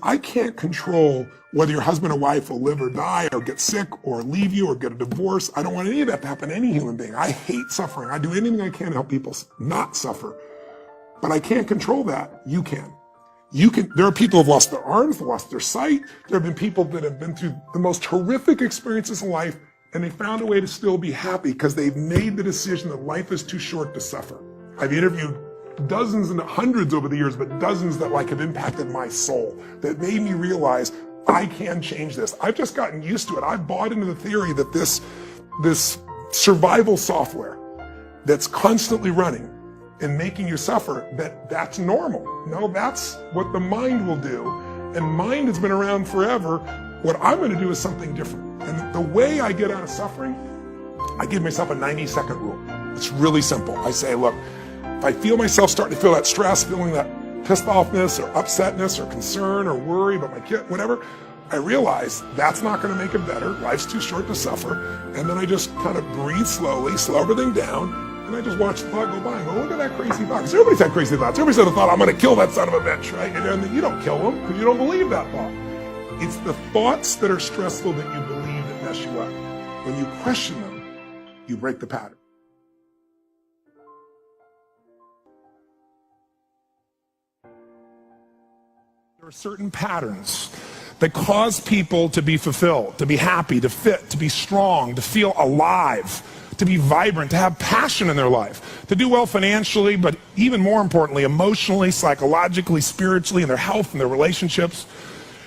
I can't control whether your husband or wife will live or die or get sick or leave you or get a divorce. I don't want any of that to happen to any human being. I hate suffering. I do anything I can to help people not suffer. But I can't control that. You can. There are people who have lost their arms, they've lost their sight. There have been people that have been through the most horrific experiences in life, and they found a way to still be happy because they've made the decision that life is too short to suffer. I've interviewed dozens and hundreds over the years, but dozens that have impacted my soul, that made me realize I can change this. I've just gotten used to it. I've bought into the theory that this survival software that's constantly running and making you suffer, that's normal. No, that's what the mind will do. And mind has been around forever. What I'm gonna do is something different. And the way I get out of suffering, I give myself a 90-second rule. It's really simple. I say, look, if I feel myself starting to feel that stress, feeling that pissed offness or upsetness or concern or worry about my kid, whatever, I realize that's not gonna make it better. Life's too short to suffer. And then I just kind of breathe slowly, slow everything down, and I just watch the thought go by and go, look at that crazy thought. Because everybody's had crazy thoughts. Everybody's had a thought, I'm gonna kill that son of a bitch, right? And then you don't kill them because you don't believe that thought. It's the thoughts that are stressful that you believe that mess you up. When you question them, you break the pattern. There are certain patterns that cause people to be fulfilled, to be happy, to fit, to be strong, to feel alive, to be vibrant, to have passion in their life, to do well financially, but even more importantly, emotionally, psychologically, spiritually, in their health and their relationships.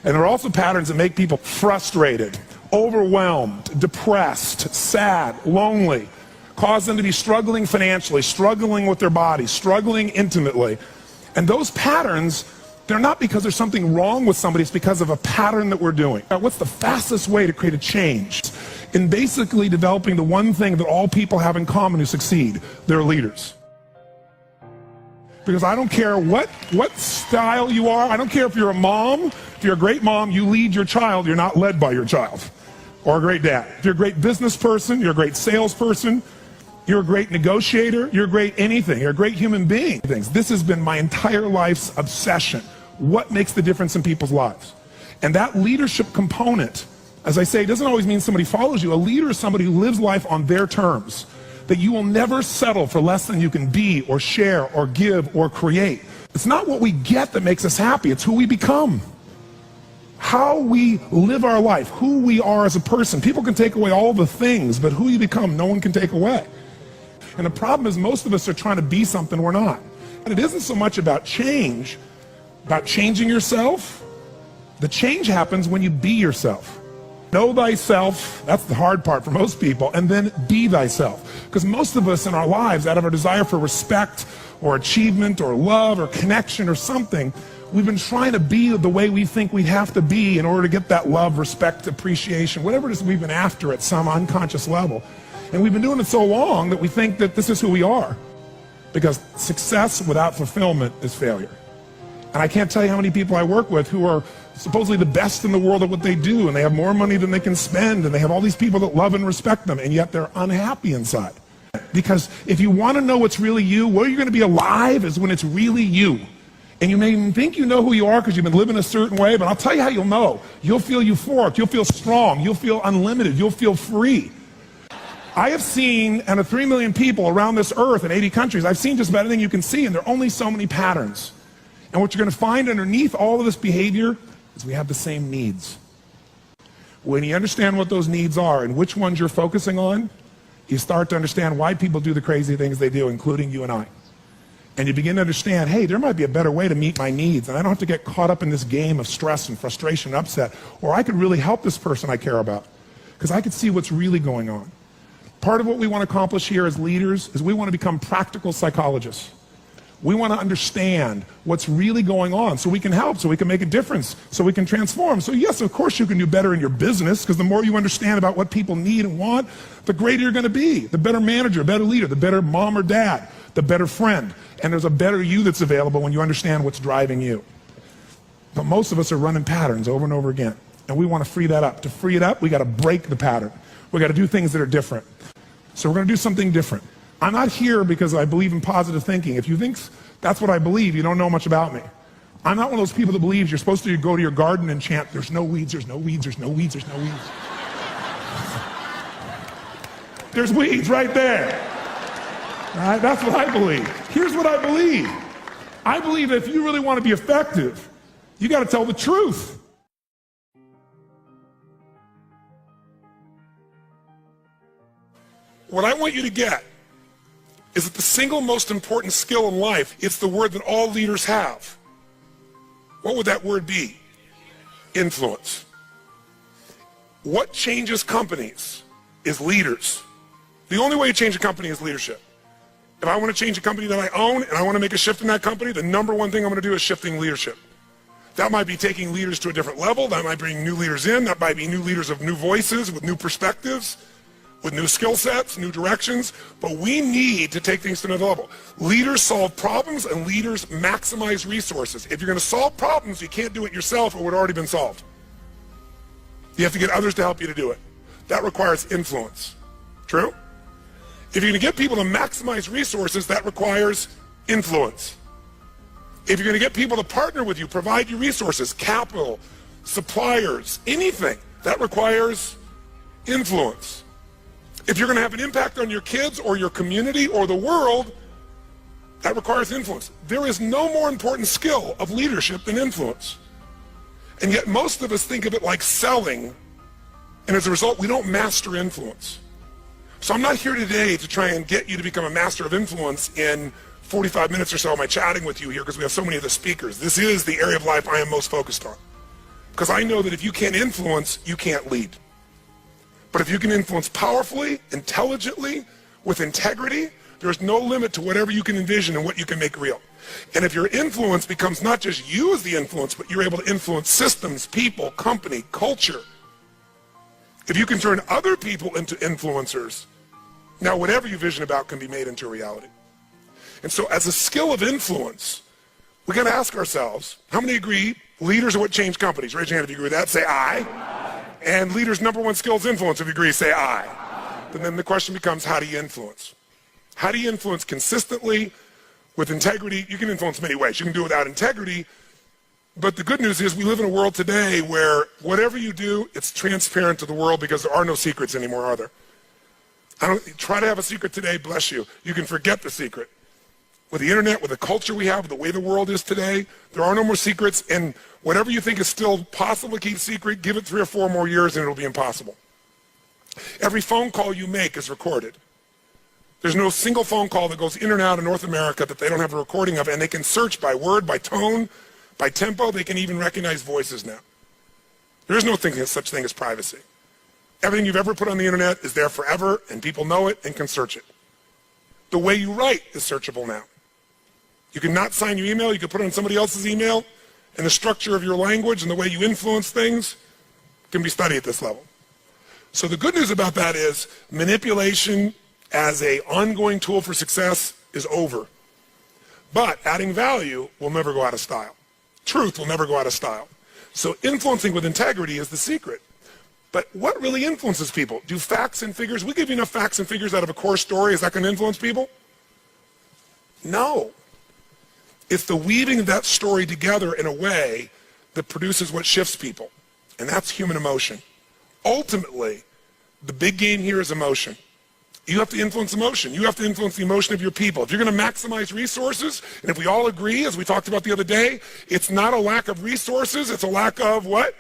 And there are also patterns that make people frustrated, overwhelmed, depressed, sad, lonely, cause them to be struggling financially, struggling with their body, struggling intimately. And those patterns, they're not because there's something wrong with somebody, it's because of a pattern that we're doing. Now, what's the fastest way to create a change? In basically developing the one thing that all people have in common who succeed, they're leaders. Because I don't care what style you are, I don't care if you're a mom, if you're a great mom, you lead your child, you're not led by your child. Or a great dad. If you're a great business person, you're a great salesperson, you're a great negotiator, you're a great anything, you're a great human being. This has been my entire life's obsession. What makes the difference in people's lives? And that leadership component, as I say, it doesn't always mean somebody follows you. A leader is somebody who lives life on their terms, that you will never settle for less than you can be or share or give or create. It's not what we get that makes us happy, it's who we become. How we live our life, who we are as a person. People can take away all the things, but who you become, no one can take away. And the problem is most of us are trying to be something we're not. And it isn't so much about change, about changing yourself. The change happens when you be yourself. Know thyself, that's the hard part for most people, and then be thyself. Because most of us in our lives, out of our desire for respect or achievement or love or connection or something, we've been trying to be the way we think we have to be in order to get that love, respect, appreciation, whatever it is we've been after at some unconscious level. And we've been doing it so long that we think that this is who we are. Because success without fulfillment is failure. And I can't tell you how many people I work with who are supposedly the best in the world at what they do, and they have more money than they can spend, and they have all these people that love and respect them, and yet they're unhappy inside. Because if you want to know what's really you, where you're going to be alive is when it's really you. And you may even think you know who you are because you've been living a certain way, but I'll tell you how you'll know. You'll feel euphoric, you'll feel strong, you'll feel unlimited, you'll feel free. I have seen, and of 3 million people around this earth in 80 countries, I've seen just about anything you can see, and there are only so many patterns. And what you're going to find underneath all of this behavior is we have the same needs. When you understand what those needs are and which ones you're focusing on, you start to understand why people do the crazy things they do, including you and I. And you begin to understand, hey, there might be a better way to meet my needs, and I don't have to get caught up in this game of stress and frustration and upset, or I could really help this person I care about, because I could see what's really going on. Part of what we want to accomplish here as leaders is we want to become practical psychologists. We want to understand what's really going on so we can help, so we can make a difference, so we can transform. So yes, of course you can do better in your business, because the more you understand about what people need and want, the greater you're going to be. The better manager, better leader, the better mom or dad, the better friend. And there's a better you that's available when you understand what's driving you. But most of us are running patterns over and over again. And we want to free that up. To free it up, we got to break the pattern. We got to do things that are different. So we're going to do something different. I'm not here because I believe in positive thinking. If you think that's what I believe, you don't know much about me. I'm not one of those people that believes you're supposed to go to your garden and chant, there's no weeds, there's no weeds, there's no weeds, there's no weeds. There's weeds right there. All right, that's what I believe. Here's what I believe. I believe that if you really want to be effective, you got to tell the truth. What I want you to get is that the single most important skill in life, it's the word that all leaders have. What would that word be? Influence. What changes companies is leaders. The only way to change a company is leadership. If I want to change a company that I own and I want to make a shift in that company, the number one thing I'm going to do is shifting leadership. That might be taking leaders to a different level. That might bring new leaders in. That might be new leaders of new voices, with new perspectives, with new skill sets, new directions. But we need to take things to another level. Leaders solve problems and leaders maximize resources. If you're going to solve problems, you can't do it yourself or it would already been solved. You have to get others to help you to do it. That requires influence. True? If you're going to get people to maximize resources, that requires influence. If you're going to get people to partner with you, provide you resources, capital, suppliers, anything, that requires influence. If you're going to have an impact on your kids or your community or the world, that requires influence. There is no more important skill of leadership than influence. And yet most of us think of it like selling, and as a result, we don't master influence. So I'm not here today to try and get you to become a master of influence in 45 minutes or so of my chatting with you here, because we have so many of the speakers. This is the area of life I am most focused on. Because I know that if you can't influence, you can't lead. But if you can influence powerfully, intelligently, with integrity, there's no limit to whatever you can envision and what you can make real. And if your influence becomes not just you as the influence, but you're able to influence systems, people, company, culture. If you can turn other people into influencers, now whatever you vision about can be made into reality. And so as a skill of influence, we got to ask ourselves, how many agree leaders are what change companies? Raise your hand if you agree with that. Say aye. And leaders' number one skill is influence. If you agree, say aye. And then the question becomes, how do you influence? How do you influence consistently with integrity? You can influence many ways. You can do it without integrity. But the good news is we live in a world today where whatever you do, it's transparent to the world, because there are no secrets anymore, are there? Try to have a secret today, bless you. You can forget the secret. With the internet, with the culture we have, with the way the world is today, there are no more secrets, and whatever you think is still possible to keep secret, give it 3 or 4 more years and it'll be impossible. Every phone call you make is recorded. There's no single phone call that goes in and out of North America that they don't have a recording of, and they can search by word, by tone, by tempo. They can even recognize voices now. There is no such thing as privacy. Everything you've ever put on the internet is there forever, and people know it and can search it. The way you write is searchable now. You can not sign your email, you can put it on somebody else's email, and the structure of your language and the way you influence things can be studied at this level. So the good news about that is manipulation as an ongoing tool for success is over. But adding value will never go out of style. Truth will never go out of style. So influencing with integrity is the secret. But what really influences people? Do facts and figures, we give you enough facts and figures out of a core story, is that going to influence people? No. It's the weaving of that story together in a way that produces what shifts people. And that's human emotion. Ultimately, the big game here is emotion. You have to influence emotion. You have to influence the emotion of your people. If you're going to maximize resources, and if we all agree, as we talked about the other day, it's not a lack of resources, it's a lack of what?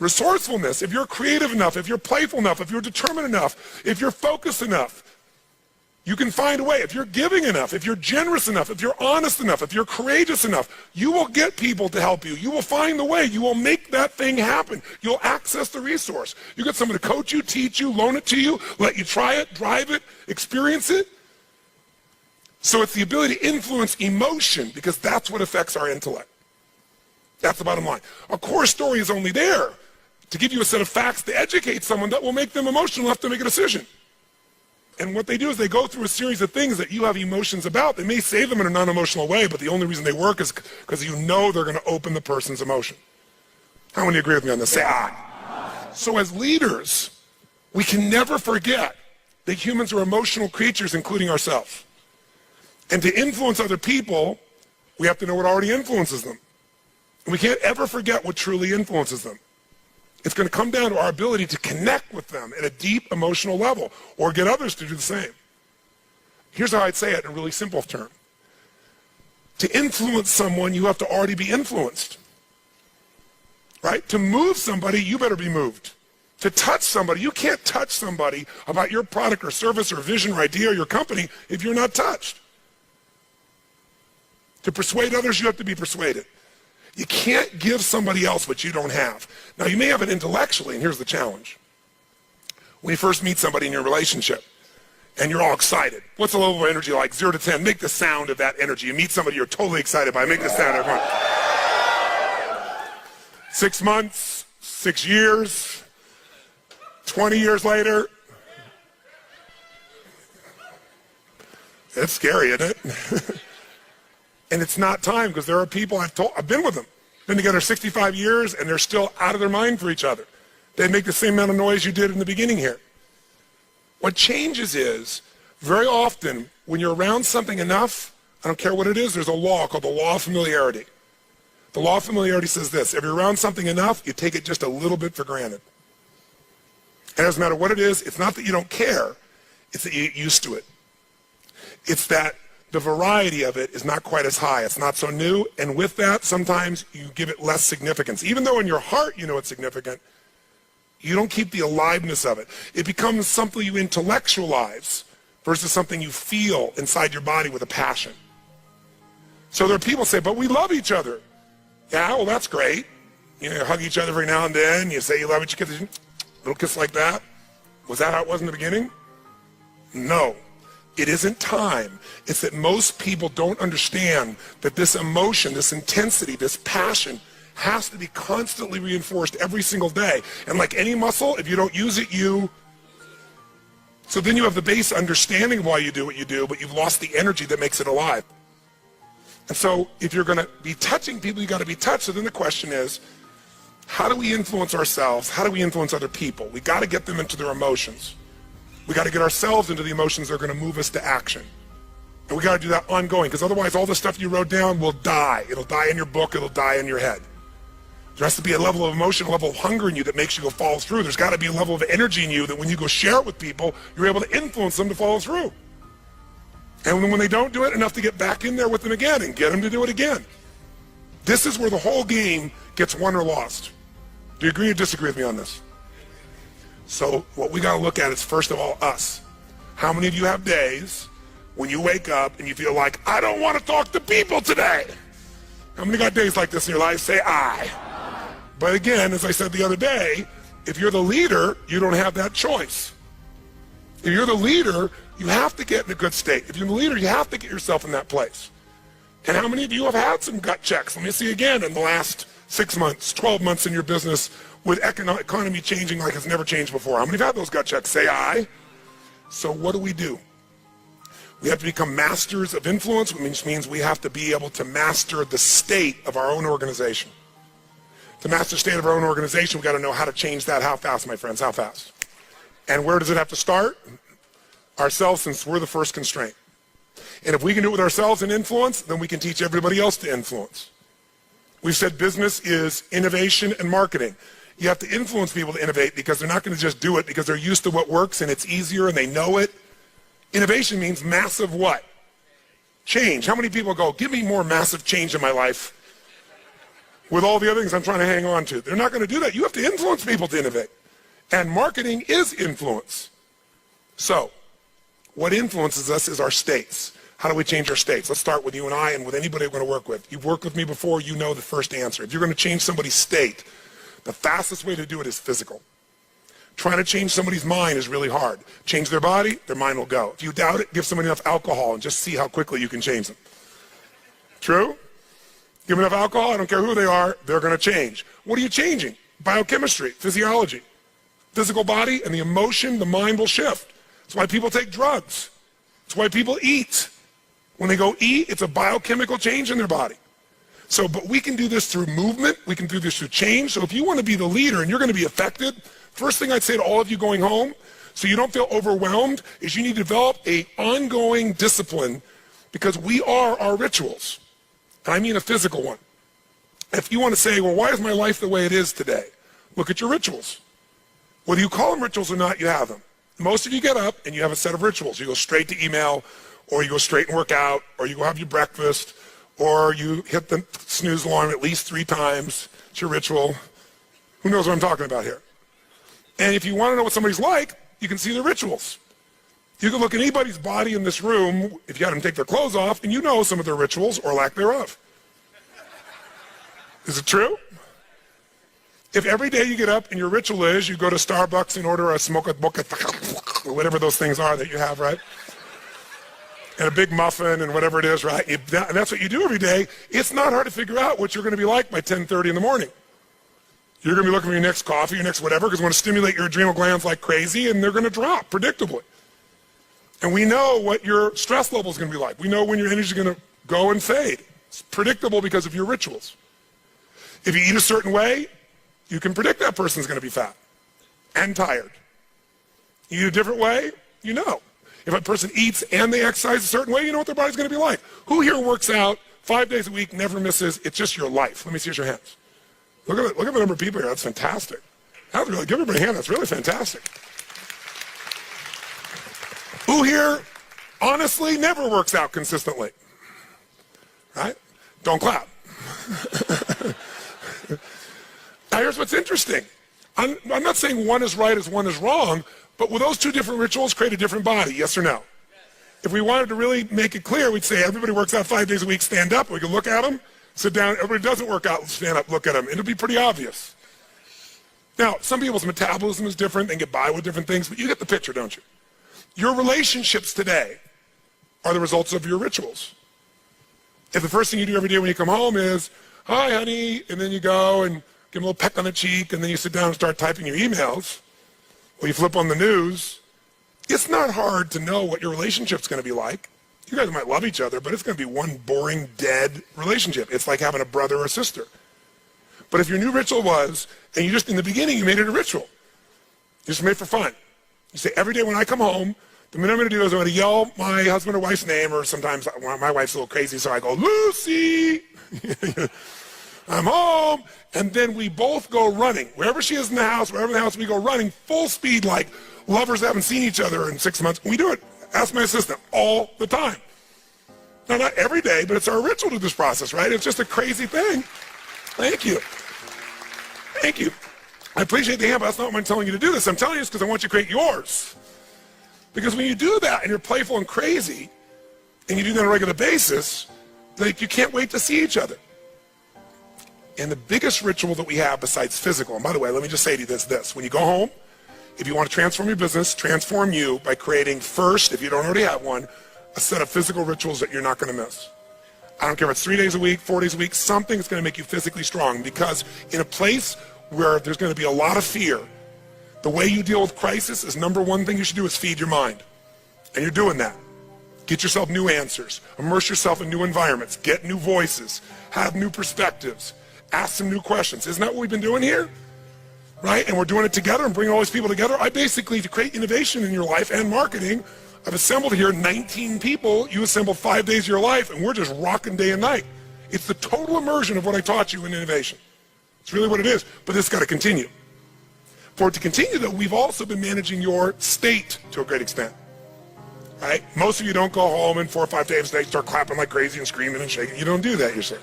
Resourcefulness. If you're creative enough, if you're playful enough, if you're determined enough, if you're focused enough, you can find a way. If you're giving enough, if you're generous enough, if you're honest enough, if you're courageous enough, you will get people to help you. You will find the way. You will make that thing happen. You'll access the resource. You get someone to coach you, teach you, loan it to you, let you try it, drive it, experience it. So it's the ability to influence emotion, because that's what affects our intellect. That's the bottom line. A core story is only there to give you a set of facts to educate someone that will make them emotional enough to make a decision. And what they do is they go through a series of things that you have emotions about. They may say them in a non-emotional way, but the only reason they work is because you know they're going to open the person's emotion. How many agree with me on this? Say aye. So as leaders, we can never forget that humans are emotional creatures, including ourselves. And to influence other people, we have to know what already influences them. And we can't ever forget what truly influences them. It's going to come down to our ability to connect with them at a deep emotional level or get others to do the same. Here's how I'd say it in a really simple term. To influence someone, you have to already be influenced. Right? To move somebody, you better be moved. To touch somebody, you can't touch somebody about your product or service or vision or idea or your company if you're not touched. To persuade others, you have to be persuaded. You can't give somebody else what you don't have. Now, you may have it intellectually, and here's the challenge. When you first meet somebody in your relationship, and you're all excited, what's the level of energy like? 0 to 10, make the sound of that energy. You meet somebody you're totally excited by, make the sound, everyone. 6 months, 6 years, 20 years later. It's scary, isn't it? And it's not time, because there are people I've been with them, been together 65 years, and they're still out of their mind for each other. They make the same amount of noise you did in the beginning here. What changes is, very often, when you're around something enough, I don't care what it is, there's a law called the law of familiarity. The law of familiarity says this: if you're around something enough, you take it just a little bit for granted. And it doesn't matter what it is, it's not that you don't care, it's that you get used to it. It's that the variety of it is not quite as high. It's not so new, and with that, sometimes you give it less significance. Even though in your heart you know it's significant, you don't keep the aliveness of it. It becomes something you intellectualize versus something you feel inside your body with a passion. So there are people who say, but we love each other. Yeah, well, that's great. You know, hug each other every now and then. You say you love each other. Little kiss like that. Was that how it was in the beginning? No. It isn't time. It's that most people don't understand that this emotion, this intensity, this passion has to be constantly reinforced every single day. And like any muscle, if you don't use it, so then you have the base understanding of why you do what you do, but you've lost the energy that makes it alive. And so if you're going to be touching people, you got to be touched. So then the question is, how do we influence ourselves? How do we influence other people? We got to get them into their emotions. We got to get ourselves into the emotions that are going to move us to action. And we got to do that ongoing, because otherwise all the stuff you wrote down will die. It'll die in your book. It'll die in your head. There has to be a level of emotion, a level of hunger in you that makes you go follow through. There's got to be a level of energy in you that when you go share it with people, you're able to influence them to follow through. And when they don't do it, enough to get back in there with them again and get them to do it again. This is where the whole game gets won or lost. Do you agree or disagree with me on this? So what we got to look at is, first of all, us. How many of you have days when you wake up and you feel like, I don't want to talk to people today? How many got days like this in your life? Say I. But again, as I said the other day, if you're the leader, you don't have that choice. If you're the leader, you have to get in a good state. If you're the leader, you have to get yourself in that place. And how many of you have had some gut checks? Let me see again in the last 6 months, 12 months in your business with economy changing like it's never changed before. How many have had those gut checks? Say I. So what do? We have to become masters of influence, which means we have to be able to master the state of our own organization. To master the state of our own organization, we've got to know how to change that. How fast, my friends? How fast? And where does it have to start? Ourselves, since we're the first constraint. And if we can do it with ourselves and influence, then we can teach everybody else to influence. We've said business is innovation and marketing. You have to influence people to innovate, because they're not going to just do it because they're used to what works and it's easier and they know it. Innovation means massive what? Change. How many people go, give me more massive change in my life with all the other things I'm trying to hang on to? They're not going to do that. You have to influence people to innovate. And marketing is influence. So what influences us is our states. How do we change our states? Let's start with you and I and with anybody we're going to work with. You've worked with me before, you know the first answer. If you're going to change somebody's state, the fastest way to do it is physical. Trying to change somebody's mind is really hard. Change their body, their mind will go. If you doubt it, give somebody enough alcohol and just see how quickly you can change them. True? Give them enough alcohol, I don't care who they are, they're going to change. What are you changing? Biochemistry, physiology. Physical body and the emotion, the mind will shift. That's why people take drugs. That's why people eat. When they go eat, it's a biochemical change in their body. So, but we can do this through movement. We can do this through change. So if you want to be the leader and you're going to be affected, first thing I'd say to all of you going home, so you don't feel overwhelmed, is you need to develop an ongoing discipline, because we are our rituals. And I mean a physical one. If you want to say, well, why is my life the way it is today? Look at your rituals. Whether you call them rituals or not, you have them. Most of you get up and you have a set of rituals. You go straight to email, or you go straight and work out, or you go have your breakfast, or you hit the snooze alarm at least 3 times. It's your ritual. Who knows what I'm talking about here? And if you want to know what somebody's like, you can see their rituals. You can look at anybody's body in this room, if you had them take their clothes off, and you know some of their rituals or lack thereof. Is it true? If every day you get up and your ritual is you go to Starbucks and order a smoke boca, or whatever those things are that you have, right? And a big muffin and whatever it is, right? And that's what you do every day. It's not hard to figure out what you're going to be like by 10:30 in the morning. You're going to be looking for your next coffee, your next whatever, because you want to stimulate your adrenal glands like crazy, and they're going to drop predictably. And we know what your stress level is going to be like. We know when your energy is going to go and fade. It's predictable because of your rituals. If you eat a certain way, you can predict that person's going to be fat and tired. You eat a different way, you know. If a person eats and they exercise a certain way, you know what their body's going to be like. Who here works out 5 days a week, never misses? It's just your life. Let me see your hands. Look at the number of people here. That's fantastic. That's really, give everybody a hand. That's really fantastic. Who here, honestly, never works out consistently? Right? Don't clap. Now here's what's interesting. I'm not saying one is right as one is wrong, but will those 2 different rituals create a different body, yes or no? Yes. If we wanted to really make it clear, we'd say everybody works out 5 days a week, stand up, we can look at them, sit down, everybody doesn't work out, stand up, look at them. It'll be pretty obvious. Now, some people's metabolism is different, they get by with different things, but you get the picture, don't you? Your relationships today are the results of your rituals. If the first thing you do every day when you come home is, hi, honey, and then you go and give them a little peck on the cheek, and then you sit down and start typing your emails, or you flip on the news, it's not hard to know what your relationship's going to be like. You guys might love each other, but it's going to be one boring, dead relationship. It's like having a brother or a sister. But if your new ritual was, and you just, in the beginning, you made it a ritual. You just made it for fun. You say, every day when I come home, the minute I'm going to do is I'm going to yell my husband or wife's name, or sometimes my wife's a little crazy, so I go, Lucy! I'm home, and then we both go running. Wherever she is in the house, wherever in the house, we go running full speed like lovers that haven't seen each other in 6 months. We do it, ask my assistant, all the time. Now, not every day, but it's our ritual to this process, right? It's just a crazy thing. Thank you. Thank you. I appreciate the hand, but that's not why I'm telling you to do this. I'm telling you this because I want you to create yours. Because when you do that and you're playful and crazy, and you do that on a regular basis, like you can't wait to see each other. And the biggest ritual that we have besides physical, and by the way, let me just say to you this. When you go home, if you want to transform your business, transform you by creating first, if you don't already have one, a set of physical rituals that you're not going to miss. I don't care if it's 3 days a week, 4 days a week, something that's going to make you physically strong. Because in a place where there's going to be a lot of fear, the way you deal with crisis is number one thing you should do is feed your mind. And you're doing that. Get yourself new answers. Immerse yourself in new environments. Get new voices. Have new perspectives. Ask some new questions. Isn't that what we've been doing here? Right? And we're doing it together and bringing all these people together. I basically, to create innovation in your life and marketing, I've assembled here 19 people. You assemble 5 days of your life, and we're just rocking day and night. It's the total immersion of what I taught you in innovation. It's really what it is. But this has got to continue. For it to continue, though, we've also been managing your state to a great extent. Right? Most of you don't go home and 4 or 5 days a day start clapping like crazy and screaming and shaking. You don't do that, you say.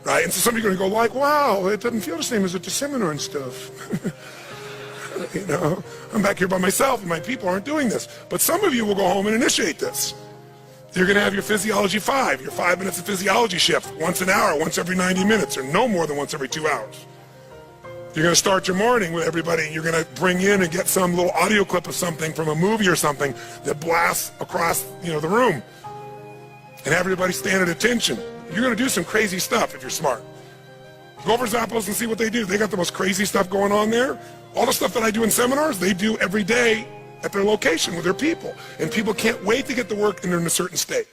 Right? And so some of you are going to go like, wow, it doesn't feel the same as at the seminar and stuff. You know, I'm back here by myself and my people aren't doing this. But some of you will go home and initiate this. You're going to have your Physiology 5, your 5 minutes of physiology shift, once an hour, once every 90 minutes, or no more than once every 2 hours. You're going to start your morning with everybody. You're going to bring in and get some little audio clip of something from a movie or something that blasts across, the room. And have everybody stand at attention. You're going to do some crazy stuff if you're smart. Go over Zappos and see what they do. They got the most crazy stuff going on there. All the stuff that I do in seminars, they do every day at their location with their people. And people can't wait to get to work and they're in a certain state.